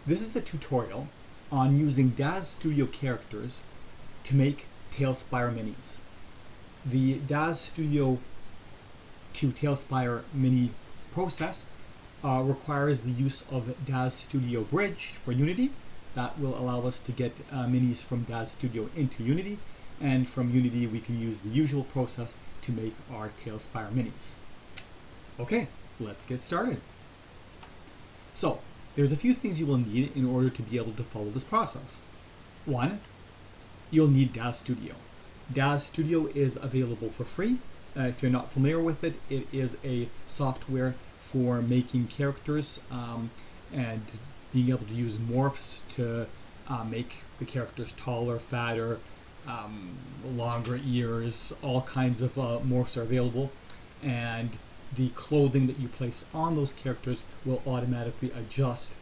This is a tutorial on using Daz Studio characters to make Talespire minis. The Daz Studio to Talespire mini process requires the use of Daz Studio Bridge for Unity. That will allow us to get minis from Daz Studio into Unity, and from Unity we can use the usual process to make our Talespire minis. Okay, let's get started. So, there's a few things you will need in order to be able to follow this process. One, you'll need Daz Studio. Daz Studio is available for free. If you're not familiar with it, it is a software for making characters and being able to use morphs to make the characters taller, fatter, longer ears, all kinds of morphs are available. And the clothing that you place on those characters will automatically adjust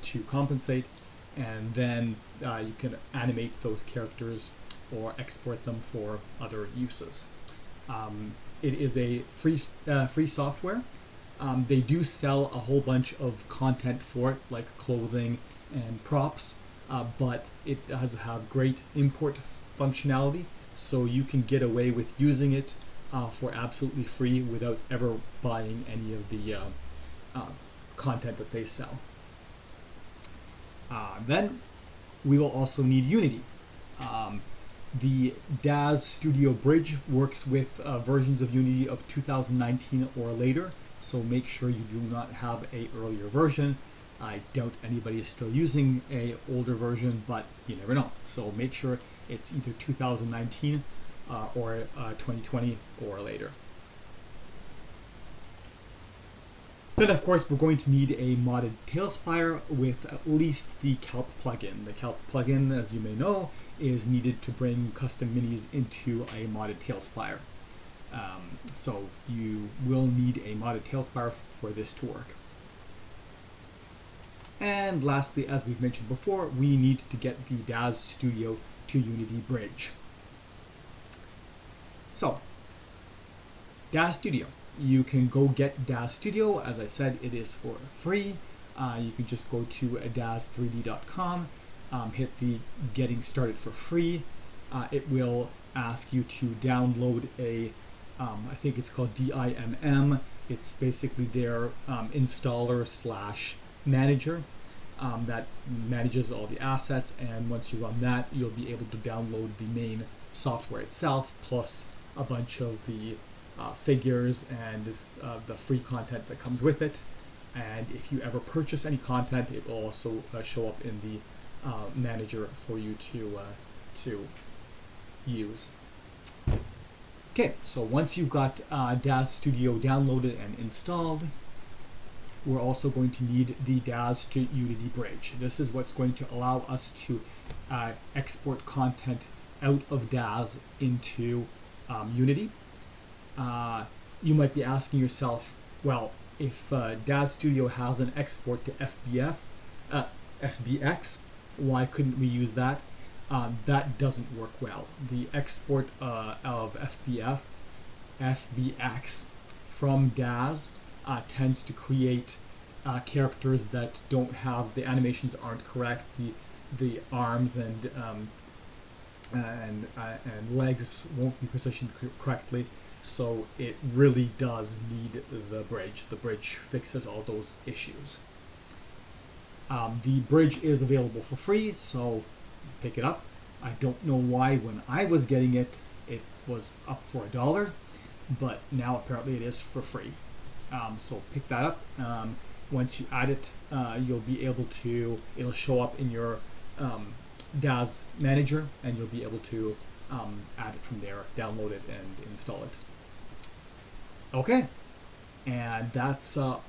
to compensate, and then you can animate those characters or export them for other uses. It is a free software. They do sell a whole bunch of content for it, like clothing and props, but it does have great import functionality, so you can get away with using it for absolutely free without ever buying any of the content that they sell. Then we will also need Unity. The Daz Studio Bridge works with versions of Unity of 2019 or later, so make sure you do not have an earlier version. I doubt anybody is still using an older version, but you never know. So make sure it's either 2019 or 2020 or later. Then of course we're going to need a modded Talespire with at least the Calp plugin. The Calp plugin, as you may know, is needed to bring custom minis into a modded Talespire. So you will need a modded Talespire for this to work. And lastly, as we've mentioned before, we need to get the Daz Studio to Unity bridge. So, Daz Studio. You can go get Daz Studio. As I said, it is for free. You can just go to daz3d.com, hit the getting started for free. It will ask you to download a, I think it's called DIMM. It's basically their installer slash manager that manages all the assets, and once you run that, you'll be able to download the main software itself, plus a bunch of the figures and the free content that comes with it. And if you ever purchase any content, it will also show up in the manager for you to use. Okay, so once you've got Daz Studio downloaded and installed, we're also going to need the Daz to Unity bridge. This is what's going to allow us to export content out of Daz into Unity. You might be asking yourself, well, if Daz Studio has an export to FBX, why couldn't we use that? That doesn't work well. The export of FBX from Daz tends to create characters that don't have, the animations aren't correct, the arms and legs won't be positioned correctly, so it really does need the bridge. The bridge fixes all those issues. The bridge is available for free, so pick it up. I don't know why when I was getting it, it was up for $1, but now apparently it is for free. So pick that up. Once you add it, you'll be able to, it'll show up in your Daz manager, and you'll be able to add it from there, download it, and install it. Okay, and that's all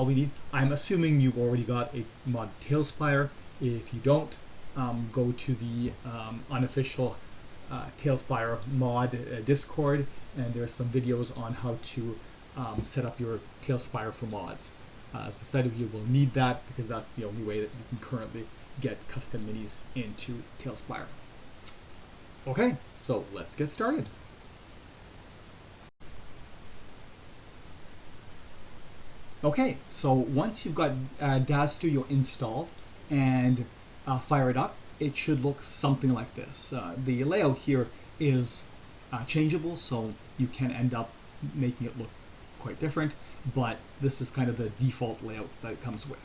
we need. I'm assuming you've already got a mod Talespire. If you don't, go to the unofficial Talespire mod Discord, and there's some videos on how to set up your Talespire for mods. As I said, you will need that because that's the only way that you can currently get custom minis into Talespire. Okay, so let's get started. Okay, so once you've got Daz Studio installed and fire it up, it should look something like this. The layout here is changeable, so you can end up making it look quite different, but this is kind of the default layout that it comes with.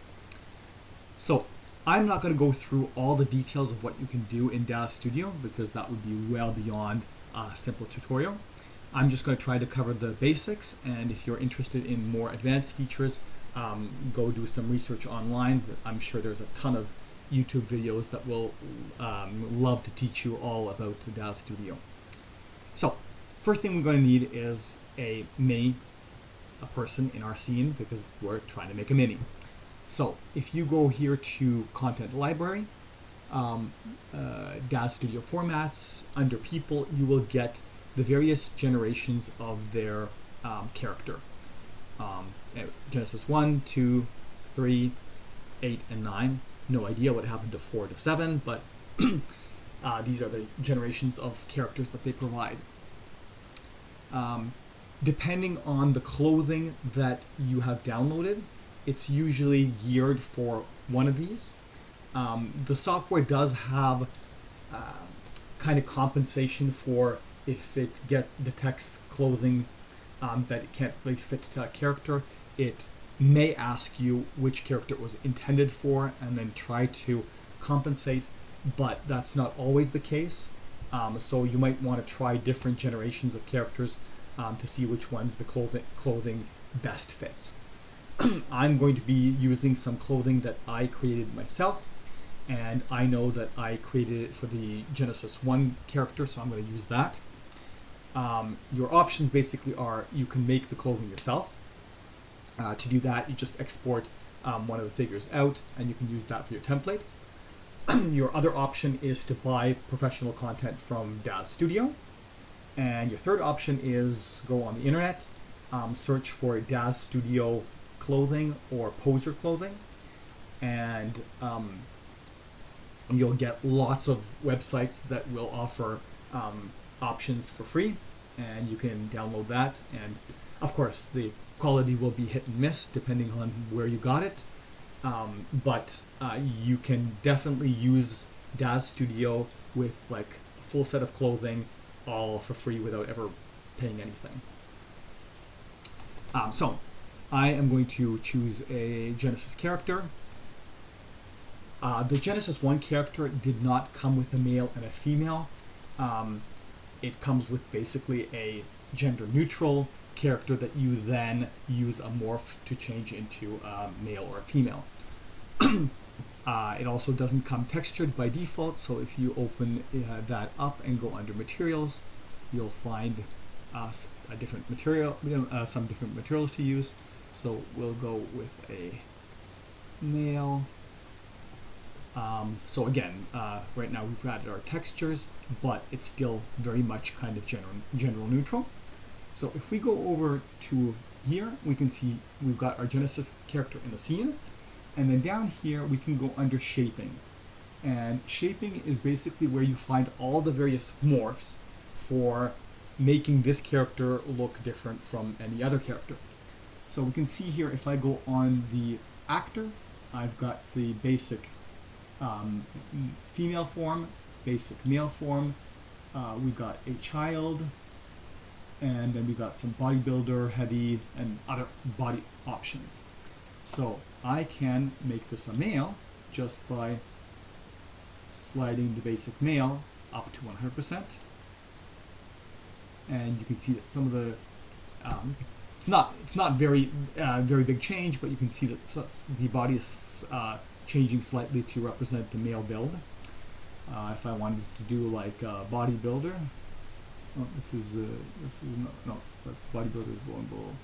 So I'm not going to go through all the details of what you can do in Daz Studio because that would be well beyond a simple tutorial. I'm just going to try to cover the basics, and if you're interested in more advanced features, go do some research online. I'm sure there's a ton of YouTube videos that will love to teach you all about Daz Studio. So first thing we're going to need is a person in our scene because we're trying to make a mini. So if you go here to Content Library, Daz Studio Formats, under People, you will get the various generations of their character. Genesis 1, 2, 3, 8, and 9. No idea what happened to 4 to 7, but these are the generations of characters that they provide. Depending on the clothing that you have downloaded, it's usually geared for one of these. The software does have kind of compensation for if it detects clothing that it can't really fit to a character. It may ask you which character it was intended for and then try to compensate, but that's not always the case. So you might want to try different generations of characters to see which ones the clothing best fits. I'm going to be using some clothing that I created myself, and I know that I created it for the Genesis 1 character, so I'm going to use that. Your options basically are you can make the clothing yourself. To do that, you just export one of the figures out, and you can use that for your template. Your other option is to buy professional content from Daz Studio. And your third option is go on the internet, search for Daz Studio clothing or poser clothing, and you'll get lots of websites that will offer options for free, and you can download that. And of course the quality will be hit and miss depending on where you got it, but you can definitely use Daz Studio with like a full set of clothing all for free without ever paying anything. So I am going to choose a Genesis character. The Genesis 1 character did not come with a male and a female. It comes with basically a gender neutral character that you then use a morph to change into a male or a female. It also doesn't come textured by default, so if you open that up and go under materials, you'll find a different material, some different materials to use. So we'll go with a male. So again, right now we've added our textures, but it's still very much kind of general neutral. So if we go over to here, we can see we've got our Genesis character in the scene, and then down here we can go under shaping. And shaping is basically where you find all the various morphs for making this character look different from any other character. So we can see here, if I go on the actor, I've got the basic female form, basic male form, we got a child, and then we got some bodybuilder, heavy, and other body options. So I can make this a male just by sliding the basic male up to 100%. And you can see that some of the it's not very big change, but you can see that the body is changing slightly to represent the male build. If I wanted to do like bodybuilder, oh, this is no, that's bodybuilder's blow and blow.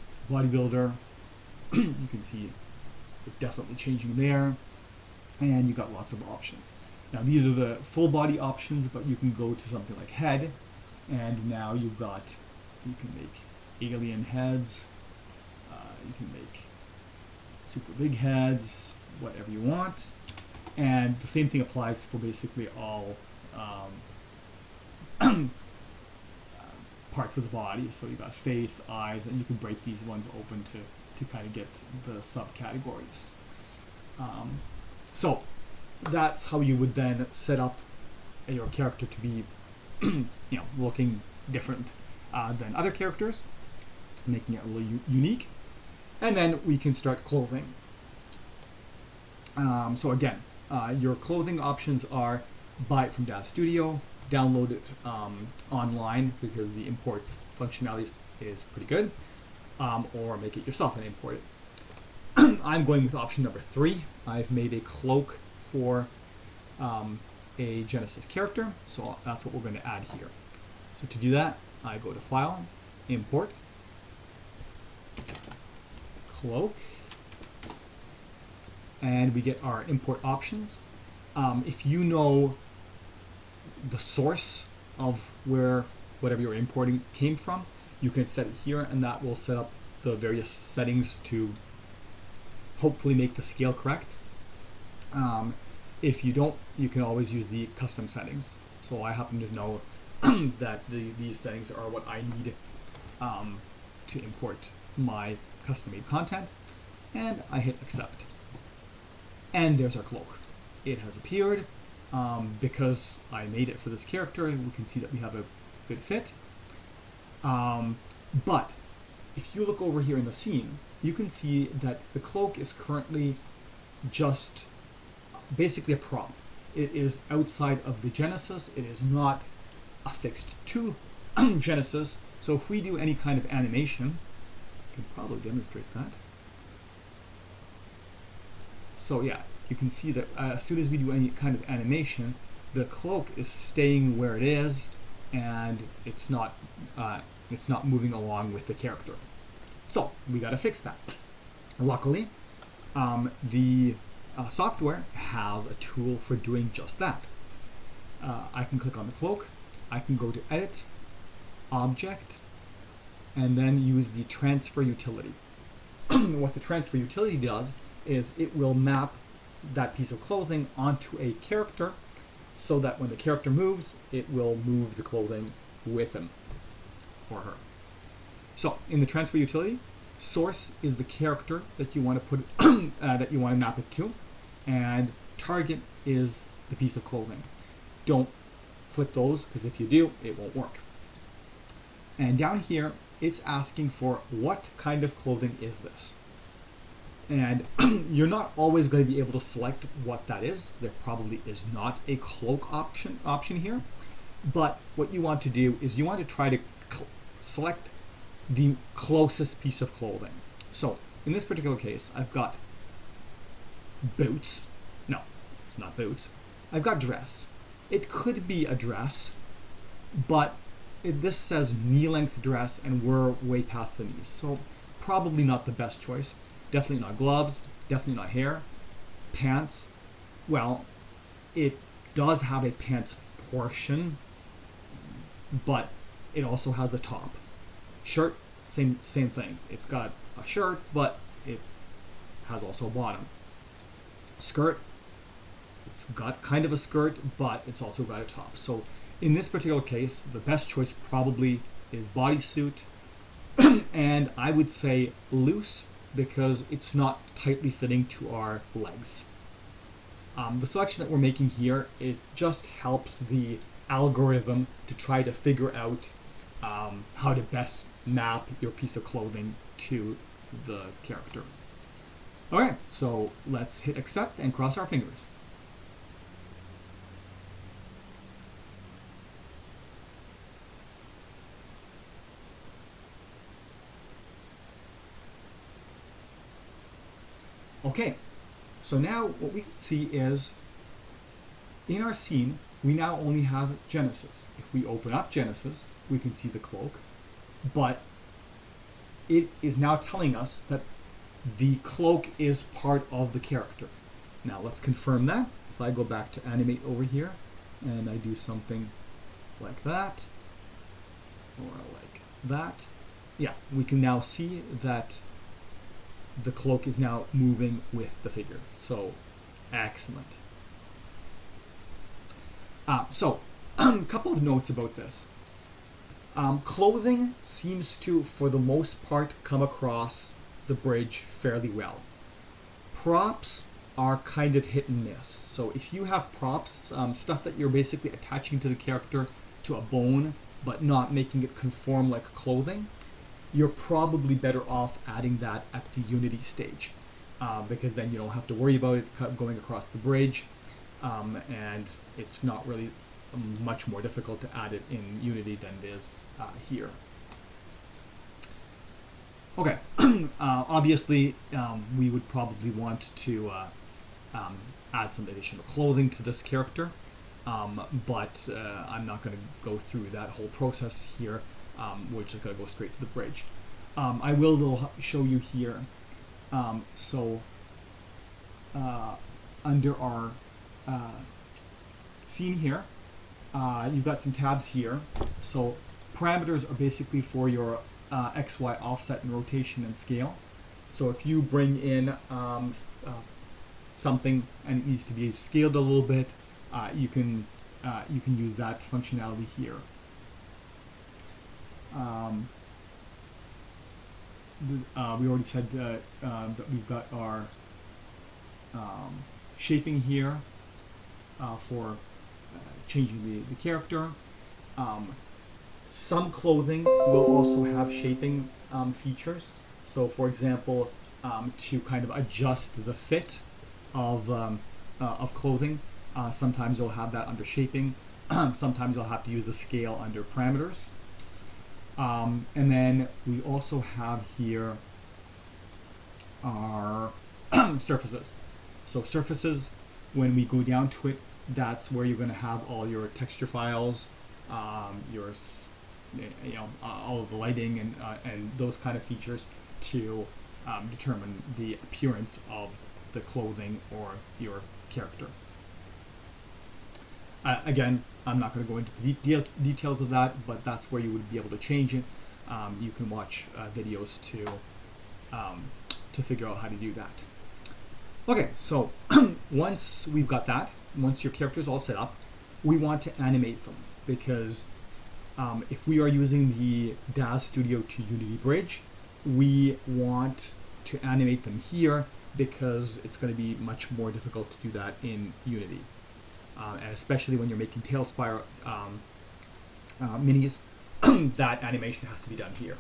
It's bodybuilder. You can see it definitely changing there, and you got lots of options. Now these are the full body options, but you can go to something like head, and now you can make alien heads, you can make super big heads, whatever you want, and the same thing applies for basically all parts of the body. So you got face, eyes, and you can break these ones open to kind of get the subcategories. So that's how you would then set up your character to be looking different than other characters, making it a little unique. And then we can start clothing. So again, your clothing options are buy it from Daz Studio, download it online because the import functionality is pretty good, or make it yourself and import it. I'm going with option number 3. I've made a cloak for a Genesis character, so that's what we're going to add here. So to do that, I go to File, Import, Cloak, and we get our import options. If you know the source of where whatever you're importing came from, you can set it here, and that will set up the various settings to hopefully make the scale correct. If you don't, you can always use the custom settings. So I happen to know that these settings are what I need to import my custom-made content, and I hit accept. And there's our cloak. It has appeared. Because I made it for this character, we can see that we have a good fit. But if you look over here in the scene, you can see that the cloak is currently just basically a prop. It is outside of the Genesis. It is not affixed to Genesis. So if we do any kind of animation, I can probably demonstrate that. So yeah, you can see that as soon as we do any kind of animation, the cloak is staying where it is, and it's not moving along with the character. So we got to fix that. Luckily, the software has a tool for doing just that. I can click on the cloak. I can go to Edit, Object, and then use the Transfer utility. What the Transfer utility does is it will map that piece of clothing onto a character so that when the character moves, it will move the clothing with him or her. So in the transfer utility, source is the character that you want to put that you want to map it to, and target is the piece of clothing. Don't flip those, because if you do, it won't work. And down here, it's asking for what kind of clothing is this. And you're not always going to be able to select what that is. There probably is not a cloak option here. But what you want to do is you want to try to select the closest piece of clothing. So in this particular case, I've got boots. No, it's not boots. I've got dress. It could be a dress, but this says knee-length dress, and we're way past the knees. So probably not the best choice. Definitely not gloves, definitely not hair. Pants, well, it does have a pants portion, but it also has the top. Shirt, same thing. It's got a shirt, but it has also a bottom. Skirt, it's got kind of a skirt, but it's also got a top. So in this particular case, the best choice probably is bodysuit, and I would say loose, because it's not tightly fitting to our legs. The selection that we're making here, it just helps the algorithm to try to figure out how to best map your piece of clothing to the character. Alright, so let's hit accept and cross our fingers. Okay, so now what we can see is in our scene, we now only have Genesis. If we open up Genesis, we can see the cloak, but it is now telling us that the cloak is part of the character. Now let's confirm that. If I go back to animate over here and I do something like that, or like that, yeah, we can now see that the cloak is now moving with the figure. So, excellent. So, a couple of notes about this. Clothing seems to, for the most part, come across the bridge fairly well. Props are kind of hit and miss. So if you have props, stuff that you're basically attaching to the character to a bone, but not making it conform like clothing, you're probably better off adding that at the Unity stage, because then you don't have to worry about it going across the bridge, and it's not really much more difficult to add it in Unity than it is here. Okay, obviously we would probably want to add some additional clothing to this character, but I'm not going to go through that whole process here. We're just going to go straight to the bridge. I will though show you here. Under our scene here, you've got some tabs here. So parameters are basically for your XY offset and rotation and scale. So if you bring in something and it needs to be scaled a little bit, you can use that functionality here. We already said that we've got our shaping here for changing the character. Some clothing will also have shaping features. So for example, to kind of adjust the fit of clothing, sometimes you'll have that under shaping. Sometimes you'll have to use the scale under parameters. And then we also have here our surfaces. So surfaces, when we go down to it, that's where you're going to have all your texture files, your all of the lighting and those kind of features to determine the appearance of the clothing or your character. Again, I'm not going to go into the details of that, but that's where you would be able to change it. You can watch videos to figure out how to do that. Okay, so once we've got that, once your character is all set up, we want to animate them, because if we are using the Daz Studio to Unity Bridge, we want to animate them here because it's going to be much more difficult to do that in Unity. And especially when you're making Talespire minis, that animation has to be done here.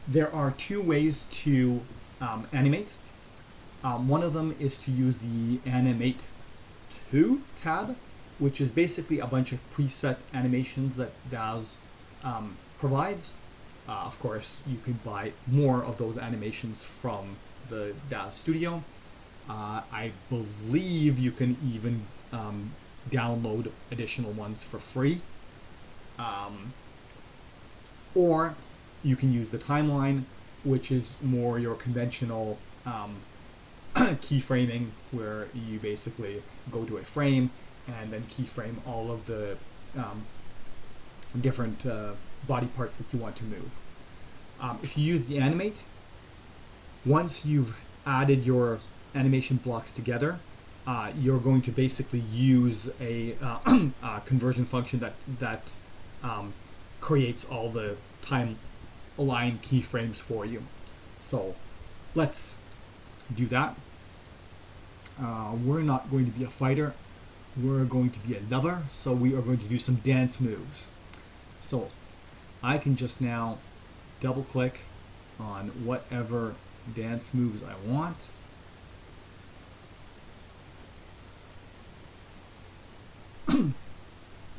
There are two ways to animate. One of them is to use the Animate To tab, which is basically a bunch of preset animations that Daz provides. Of course, you could buy more of those animations from the Daz Studio. I believe you can even download additional ones for free. Or you can use the timeline, which is more your conventional keyframing, where you basically go to a frame and then keyframe all of the different body parts that you want to move. If you use the Animate, once you've added your animation blocks together, you're going to basically use a conversion function that creates all the time-aligned keyframes for you. So let's do that. We're not going to be a fighter. We're going to be a lover, so we are going to do some dance moves. So I can just now double-click on whatever dance moves I want.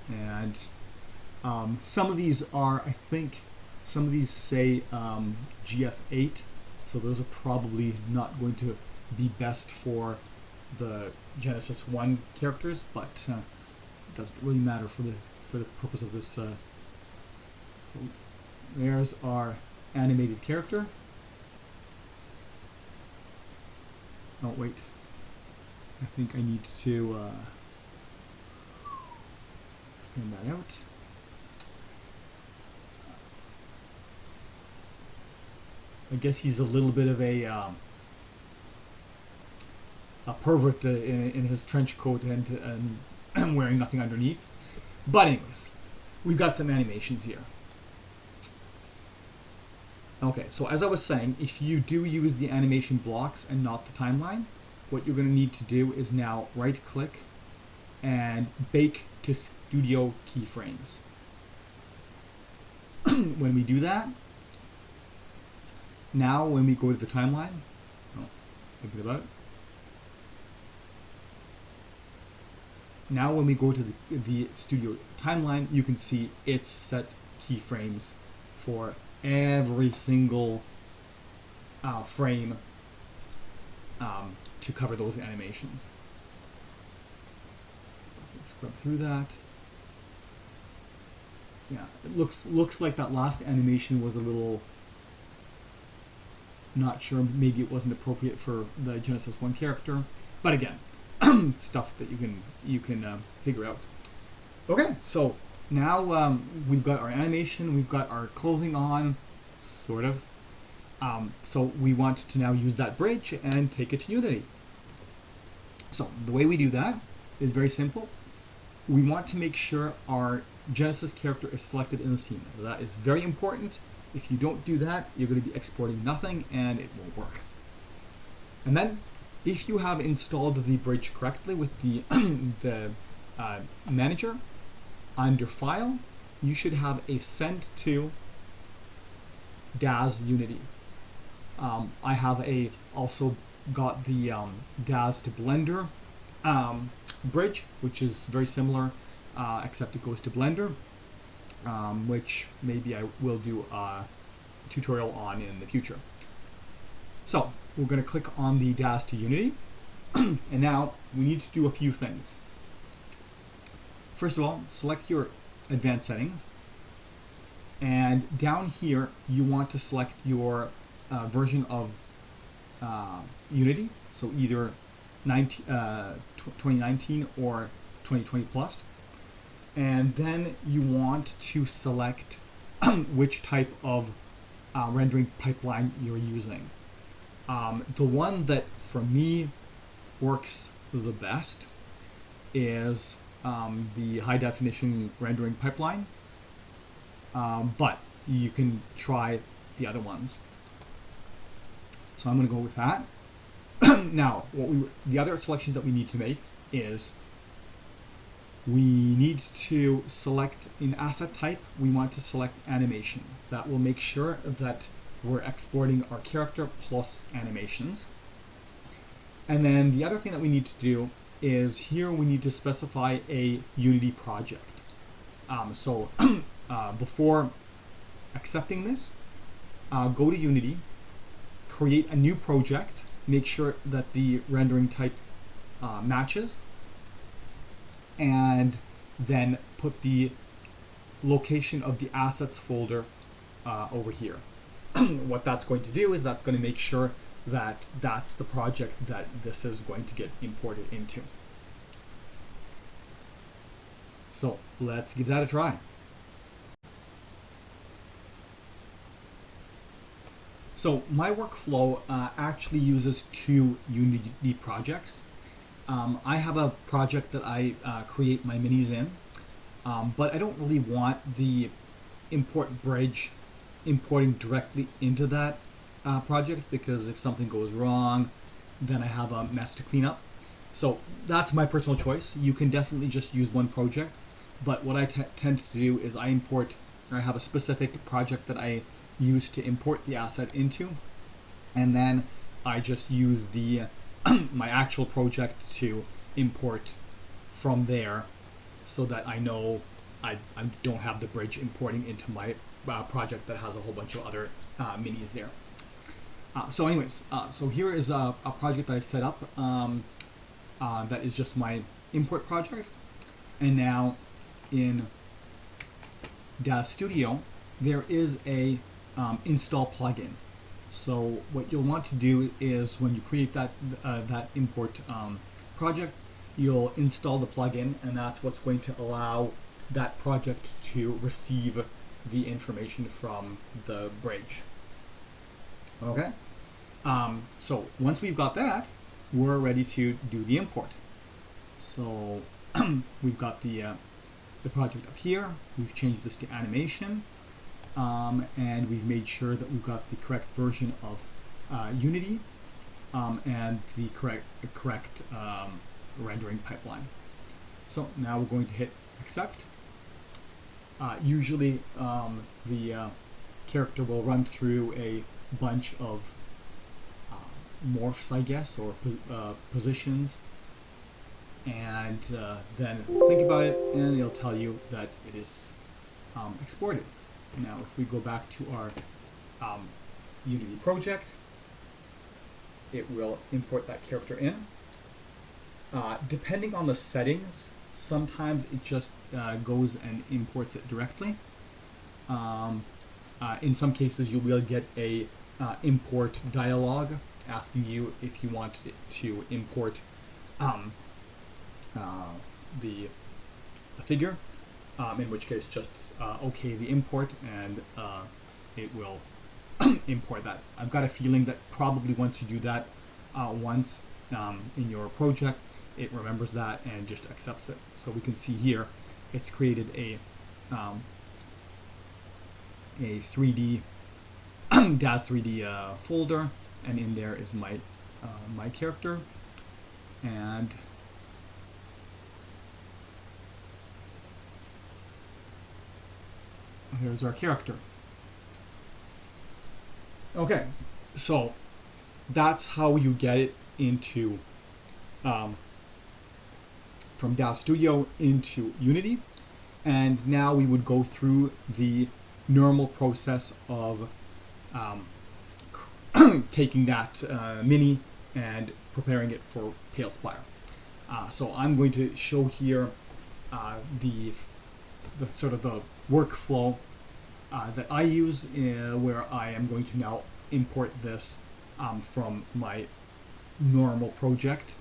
And some of these are, I think, some of these say GF8, so those are probably not going to be best for the Genesis 1 characters, but it doesn't really matter for the purpose of this. So there's our animated character. Oh wait, I think I need to extend that out. I guess he's a little bit of a pervert in his trench coat and wearing nothing underneath. But anyways, we've got some animations here. Okay, so as I was saying, if you do use the animation blocks and not the timeline, what you're going to need to do is now right click and bake to studio keyframes. When we do that, now when we go to the timeline, just thinking about it. Now when we go to the studio timeline, you can see it's set keyframes for every single frame to cover those animations. So I can scrub through that. Yeah, it looks like that last animation was a little, not sure, maybe it wasn't appropriate for the Genesis 1 character, but again, stuff that you can figure out. Okay, so now we've got our animation, we've got our clothing on, sort of. So we want to now use that bridge and take it to Unity. So the way we do that is very simple. We want to make sure our Genesis character is selected in the scene. That is very important. If you don't do that, you're going to be exporting nothing and it won't work. And then, if you have installed the bridge correctly with the manager, under File, you should have a Send to Daz Unity. I have also got the Daz to Blender bridge, which is very similar, except it goes to Blender, which maybe I will do a tutorial on in the future. So we're going to click on the Daz to Unity, and now we need to do a few things. First of all, select your advanced settings, and down here you want to select your version of Unity, so either 2019 or 2020 plus, and then you want to select which type of rendering pipeline you're using. The one that for me works the best is the high definition rendering pipeline, but you can try the other ones. So I'm going to go with that. Now, the other selections that we need to make is we need to select in asset type, we want to select animation. That will make sure that we're exporting our character plus animations. And then the other thing that we need to do is here we need to specify a Unity project. Before accepting this, go to Unity, create a new project, make sure that the rendering type matches, and then put the location of the assets folder over here. What that's going to do is that's going to make sure that that's the project that this is going to get imported into. So let's give that a try. So my workflow actually uses two Unity projects. I have a project that I create my minis in, but I don't really want the import bridge importing directly into that project, because if something goes wrong, then I have a mess to clean up. So that's my personal choice. You can definitely just use one project, but what I tend to do is I have a specific project that I use to import the asset into, and then I just use the my actual project to import from there, so that I know I don't have the bridge importing into my project that has a whole bunch of other minis there. So anyways, so here is a project that I've set up that is just my import project, and now in Daz Studio there is a install plugin. So what you'll want to do is when you create that import project, you'll install the plugin, and that's what's going to allow that project to receive the information from the bridge. Okay. So once we've got that, we're ready to do the import. So we've got the project up here. We've changed this to animation, and we've made sure that we've got the correct version of Unity. and the correct rendering pipeline. So now we're going to hit accept. Usually the character will run through a bunch of morphs, I guess, or positions, and then think about it, and it'll tell you that it is exported. Now, if we go back to our Unity project, it will import that character in. Depending on the settings, sometimes it just goes and imports it directly. In some cases, you will get a import dialog asking you if you want to import the figure, in which case just OK the import, and it will import that. I've got a feeling that probably once you do that once in your project, it remembers that and just accepts it. So we can see here it's created a 3D Daz 3D folder, and in there is my my character, and here's our character. Okay, so that's how you get it into from Daz Studio into Unity. And now we would go through the normal process of taking that mini and preparing it for Talespire. So I'm going to show here the sort of the workflow that I use, where I am going to now import this from my normal project.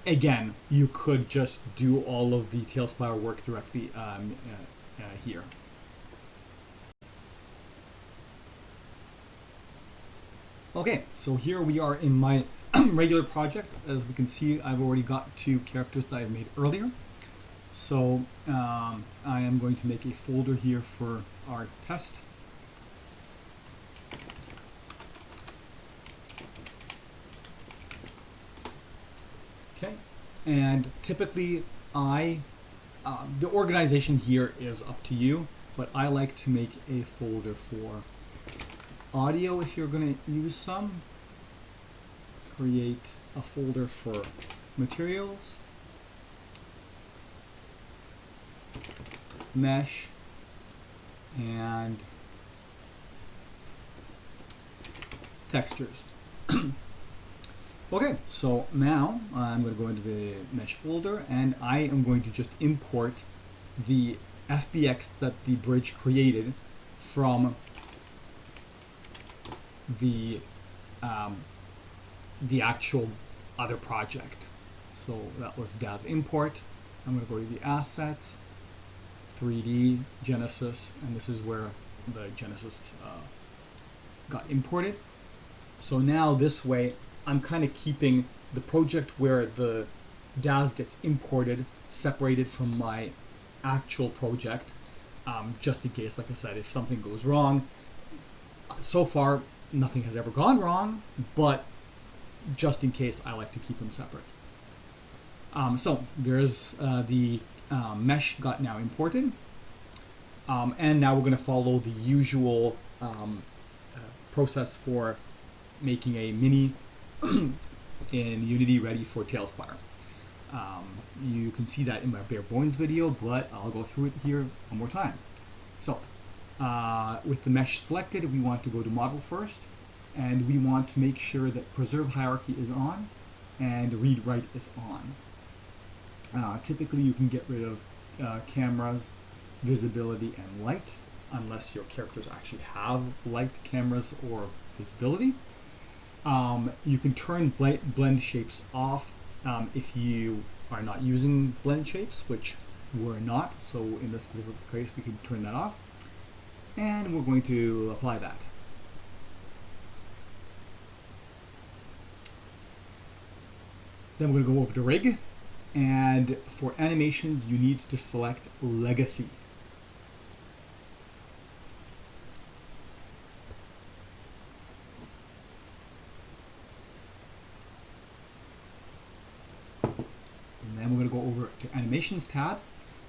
Again, you could just do all of the Talespire work directly here. Okay, so here we are in my regular project. As we can see, I've already got 2 characters that I've made earlier. So I am going to make a folder here for our test. Okay, and typically the organization here is up to you, but I like to make a folder for audio if you're going to use some. Create a folder for materials, mesh, and textures. Okay, so now I'm going to go into the mesh folder, and I am going to just import the FBX that the bridge created from the actual other project. So that was Daz import. I'm going to go to the assets, 3D, Genesis, and this is where the Genesis got imported. So now this way, I'm kind of keeping the project where the Daz gets imported separated from my actual project, just in case, like I said, if something goes wrong. So far, nothing has ever gone wrong, but just in case, I like to keep them separate. So there's the mesh got now imported, and now we're going to follow the usual process for making a mini in Unity ready for Talespire. You can see that in my bare bones video, but I'll go through it here one more time. So with the mesh selected, we want to go to model first, and we want to make sure that preserve hierarchy is on and read write is on. Typically you can get rid of cameras, visibility, and light, unless your characters actually have light, cameras, or visibility. You can turn blend shapes off if you are not using blend shapes, which we're not, so in this case we can turn that off, and we're going to apply that. Then we're going to go over to rig, and for animations you need to select legacy. over to Animations tab,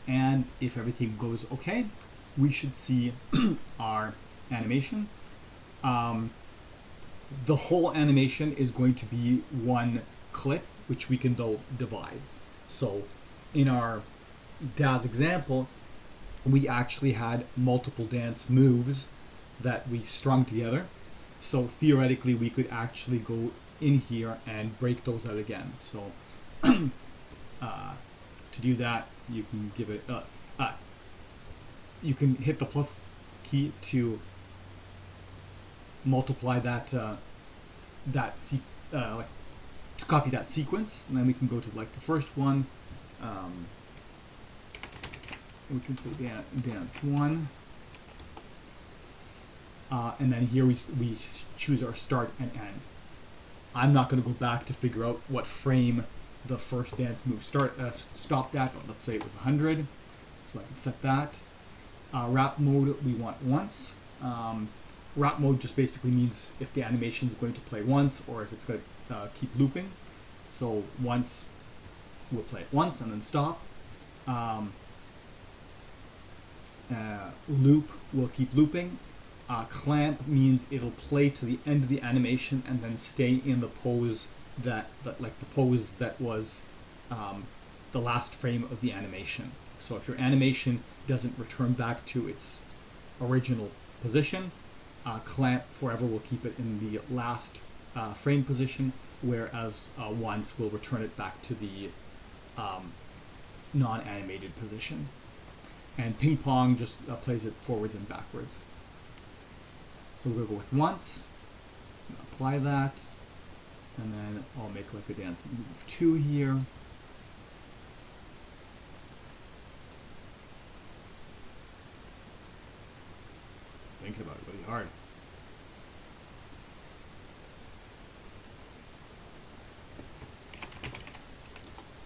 and if everything goes okay, we should see our animation. The whole animation is going to be one clip, which we can though divide. So in our Daz example, we actually had multiple dance moves that we strung together. So theoretically, we could actually go in here and break those out again. So to do that, you can give it you can hit the plus key to multiply that like to copy that sequence, and then we can go to like the first one. We can say dance 1, and then here we choose our start and end. I'm not going to go back to figure out what frame the first dance move stopped at, but let's say it was 100, so I can set that. Wrap mode we want once. Wrap mode just basically means if the animation is going to play once or if it's going to keep looping. So once, we'll play it once and then stop. Loop will keep looping. Clamp means it'll play to the end of the animation and then stay in the pose that was the last frame of the animation. So if your animation doesn't return back to its original position, clamp forever will keep it in the last frame position, whereas once will return it back to the non-animated position. And ping pong just plays it forwards and backwards. So we'll go with once, apply that, and then I'll make like a dance move 2 here. Just thinking about it really hard.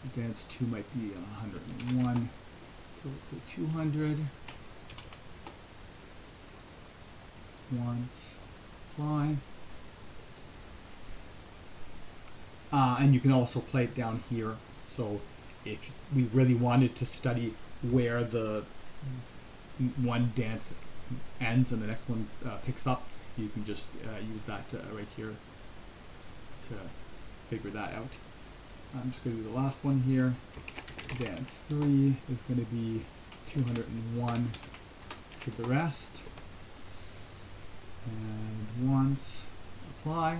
So dance 2 might be 101. So let's say 200. Once, apply. And you can also play it down here. So if we really wanted to study where the one dance ends and the next one picks up, you can just use that right here to figure that out. I'm just going to do the last one here. Dance 3 is going to be 201 to the rest. And once, apply.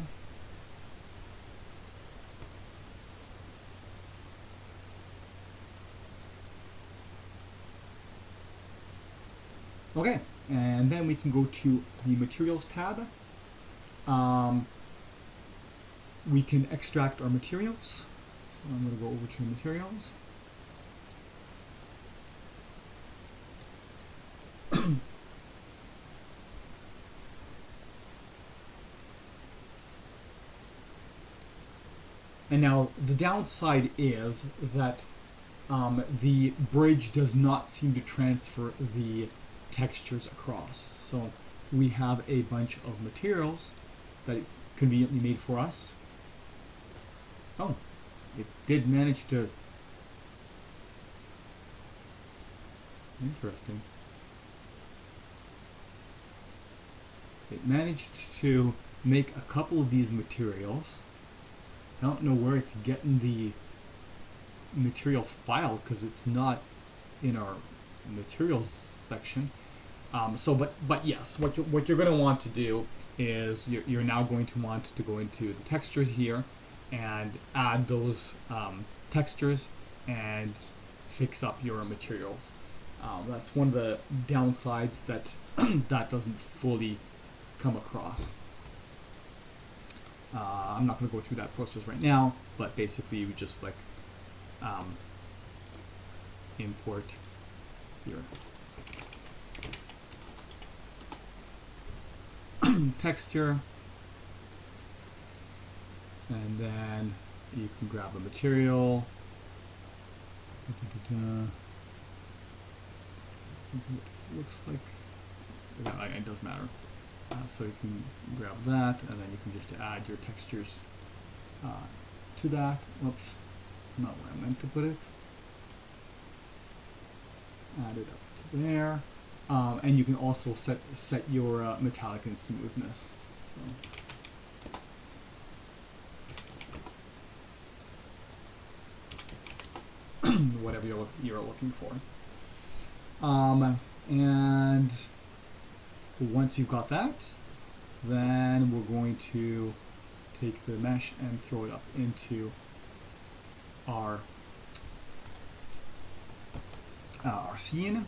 Okay, and then we can go to the Materials tab. We can extract our materials. So I'm going to go over to Materials. And now the downside is that the bridge does not seem to transfer the textures across. So we have a bunch of materials that it conveniently made for us. Oh, it did manage to... Interesting. It managed to make a couple of these materials. I don't know where it's getting the material file because it's not in our materials section. But yes, what you're going to want to do is you're now going to want to go into the textures here and add those textures and fix up your materials. That's one of the downsides that that doesn't fully come across. I'm not going to go through that process right now, but basically you just like import your texture, and then you can grab a material, something that looks like, it doesn't matter. So you can grab that, and then you can just add your textures to that. Oops, it's not where I meant to put it. Add it up to there. And you can also set your metallic and smoothness. So. Whatever you're looking for. And once you've got that, then we're going to take the mesh and throw it up into our scene.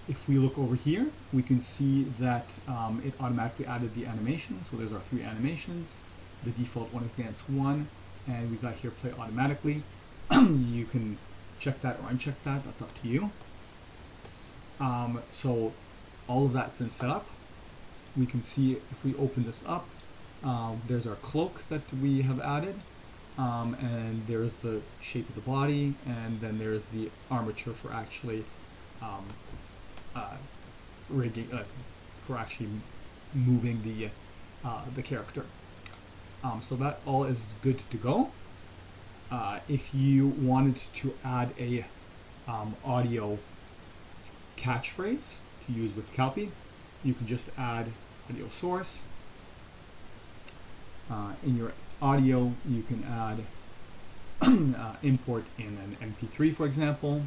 If we look over here, we can see that it automatically added the animation. So there's our 3 animations. The default one is dance 1, and we got here play automatically. You can check that or uncheck that, that's up to you. So all of that's been set up. We can see if we open this up, there's our cloak that we have added, and there's the shape of the body, and then there's the armature for actually rigging, for actually moving the character. So that all is good to go. If you wanted to add a audio catchphrase to use with Calpy, you can just add audio source. In your audio, you can add import in an MP3, for example.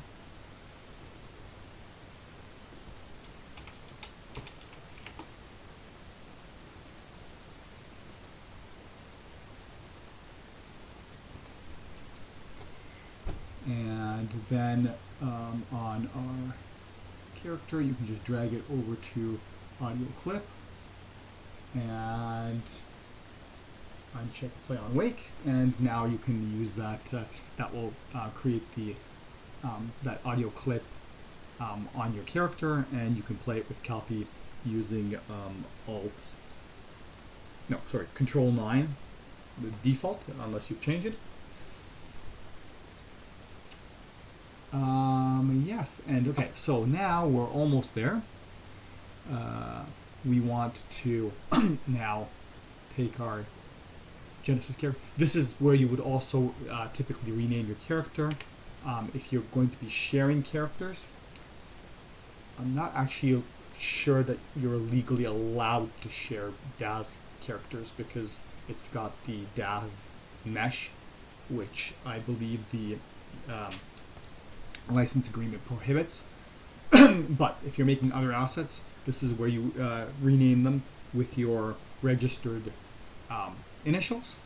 And then on our character, you can just drag it over to audio clip and uncheck play on wake, and now you can use that. That will create the that audio clip on your character, and you can play it with Calpy using Control 9, the default, unless you've changed it. Yes, and okay, so now we're almost there. We want to now take our Genesis character. This is where you would also typically rename your character. If you're going to be sharing characters, I'm not actually sure that you're legally allowed to share Daz characters because it's got the Daz mesh, which I believe the license agreement prohibits. But if you're making other assets, this is where you rename them with your registered initials.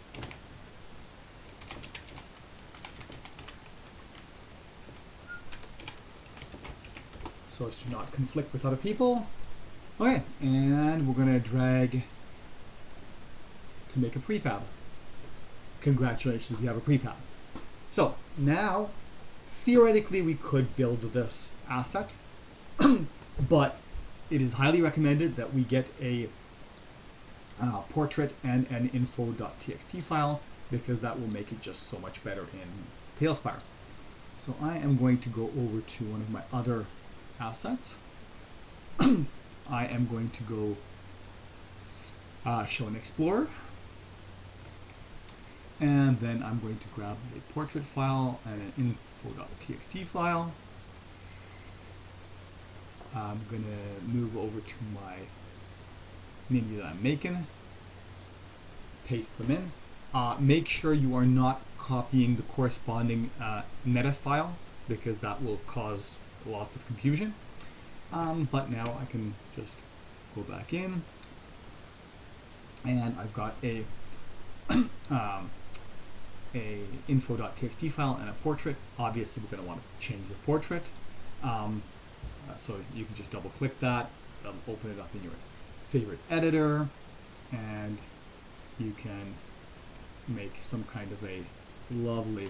So as to not conflict with other people. Okay, and we're going to drag to make a prefab. Congratulations, we have a prefab. So now, theoretically, we could build this asset, but it is highly recommended that we get a portrait and an info.txt file, because that will make it just so much better in Talespire. So I am going to go over to one of my other assets. I am going to go show an explorer, and then I'm going to grab a portrait file and an info.txt file. I'm going to move over to my mini that I'm making, paste them in. Make sure you are not copying the corresponding meta file, because that will cause lots of confusion. But now I can just go back in, and I've got a info.txt file and a portrait. Obviously, we're going to want to change the portrait. So you can just double click that, open it up in your favorite editor, and you can make some kind of a lovely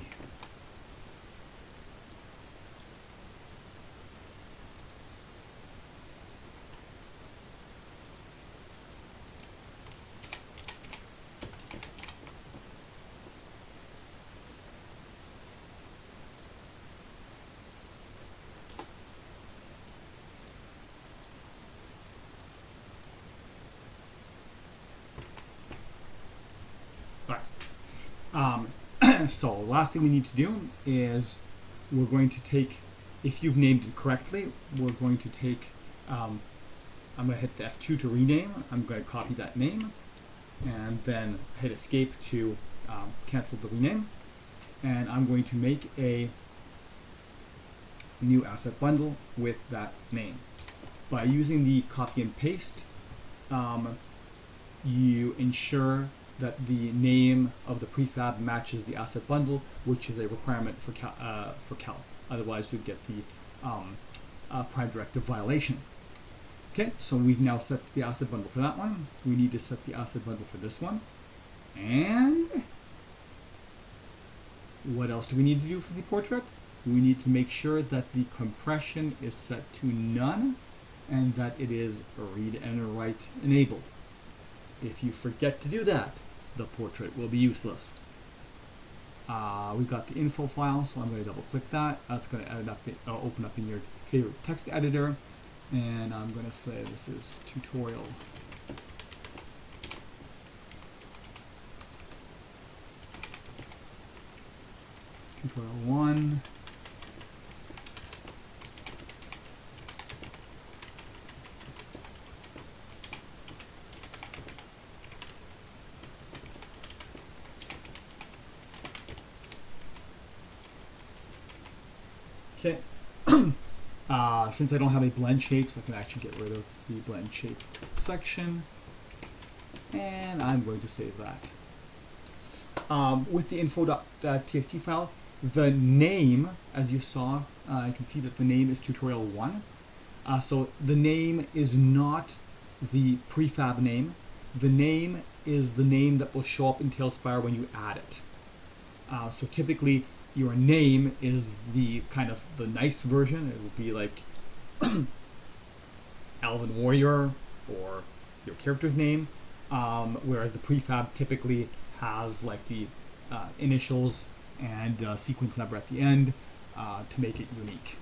so last thing we need to do is we're going to take if you've named it correctly, we're going to take, I'm going to hit the F2 to rename. I'm going to copy that name and then hit escape to cancel the rename. And I'm going to make a new asset bundle with that name. By using the copy and paste, you ensure that the name of the prefab matches the asset bundle, which is a requirement for Calc. Otherwise, you get the prime directive violation. Okay, so we've now set the asset bundle for that one. We need to set the asset bundle for this one. And what else do we need to do for the portrait? We need to make sure that the compression is set to none and that it is read and write enabled. If you forget to do that, the portrait will be useless. We've got the info file, so I'm going to double click that. That's going to open up in your favorite text editor. And I'm going to say this is tutorial. Tutorial 1. Okay. Since I don't have any blend shapes, I can actually get rid of the blend shape section. And I'm going to save that. With the info.txt file, the name, as you saw, you can see that the name is tutorial 1. So the name is not the prefab name. The name is the name that will show up in Talespire when you add it. So typically, your name is the kind of the nice version. It will be like Alvin Warrior or your character's name, whereas the prefab typically has like the initials and sequence number at the end to make it unique.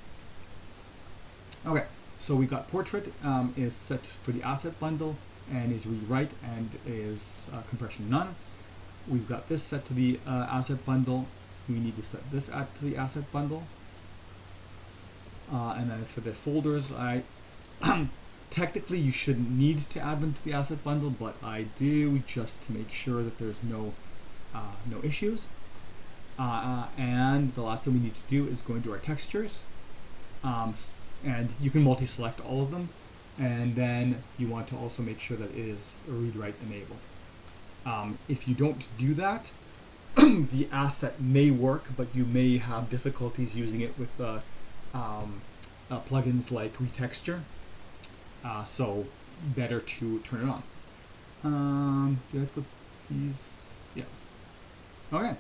Okay, so we got portrait is set for the asset bundle and is read write and is compression none. We've got this set to the asset bundle. We need to set this to the asset bundle. And then for the folders, technically you shouldn't need to add them to the asset bundle, but I do just to make sure that there's no issues. And the last thing we need to do is go into our textures. And you can multi-select all of them. And then you want to also make sure that it is read-write enabled. If you don't do that, the asset may work, but you may have difficulties using it with plugins like Retexture. So better to turn it on. Did I put these? Yeah. Okay.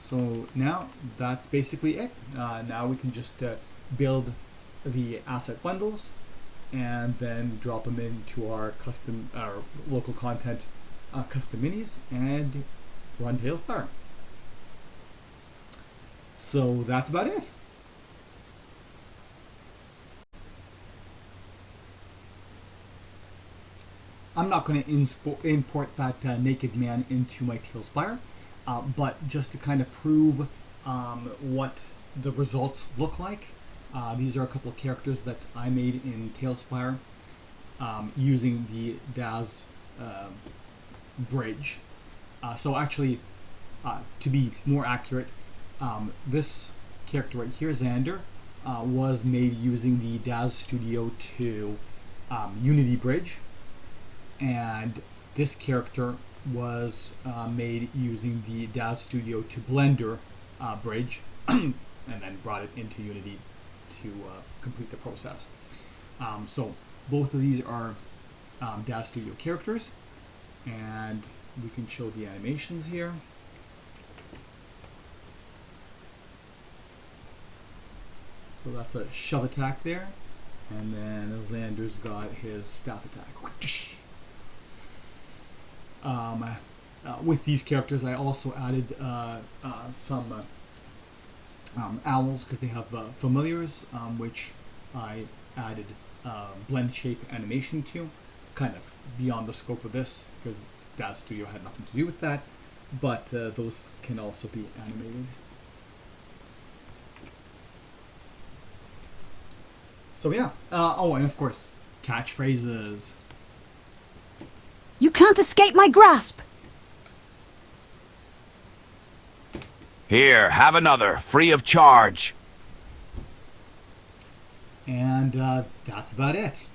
So now that's basically it. Now we can just build the asset bundles and then drop them into our custom, local content custom minis and run Talespire. So that's about it. I'm not going to import that naked man into my Talespire, but just to kind of prove what the results look like, these are a couple of characters that I made in Talespire using the Daz bridge. So actually, to be more accurate, this character right here, Xander, was made using the Daz Studio 2 Unity bridge, and this character was made using the Daz Studio 2 Blender bridge, and then brought it into Unity to complete the process. So both of these are Daz Studio characters, and we can show the animations here. So that's a shove attack there, and then Xander's got his staff attack. With these characters, I also added some owls because they have familiars, which I added blend shape animation to, kind of beyond the scope of this because Daz Studio had nothing to do with that, but those can also be animated. So yeah. Oh, and of course, catchphrases. You can't escape my grasp! Here, have another, free of charge. And that's about it.